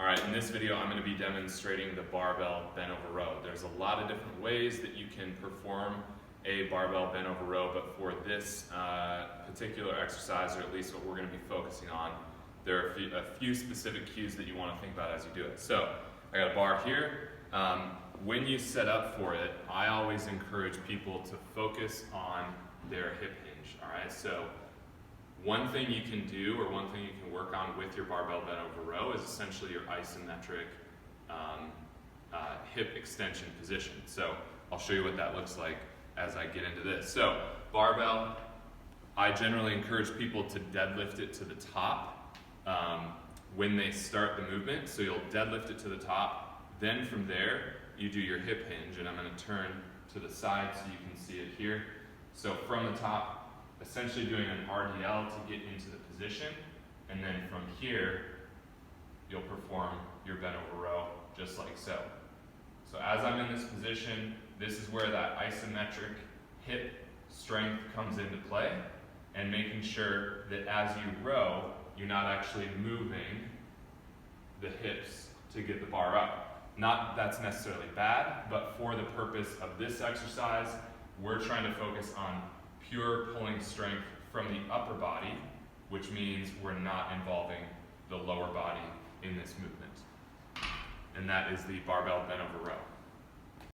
Alright, in this video I'm going to be demonstrating the barbell bent over row. There's a lot of different ways that you can perform a barbell bent over row, but for this particular exercise, or at least what we're going to be focusing on, there are a few specific cues that you want to think about as you do it. So, I got a bar here. When you set up for it, I always encourage people to focus on their hip hinge. Alright, so one thing you can do, or one thing you can work on with your barbell bent over row, is essentially your isometric hip extension position. So I'll show you what that looks like as I get into this. So barbell, I generally encourage people to deadlift it to the top when they start the movement. So you'll deadlift it to the top, then from there you do your hip hinge, and I'm going to turn to the side so you can see it here. So from the top, essentially doing an RDL to get into the position, and then from here you'll perform your bent over row just like so. So as I'm in this position, this is where that isometric hip strength comes into play, and making sure that as you row, you're not actually moving the hips to get the bar up. Not that's necessarily bad, but for the purpose of this exercise, we're trying to focus on pure pulling strength from the upper body, which means we're not involving the lower body in this movement. And that is the barbell bent over row.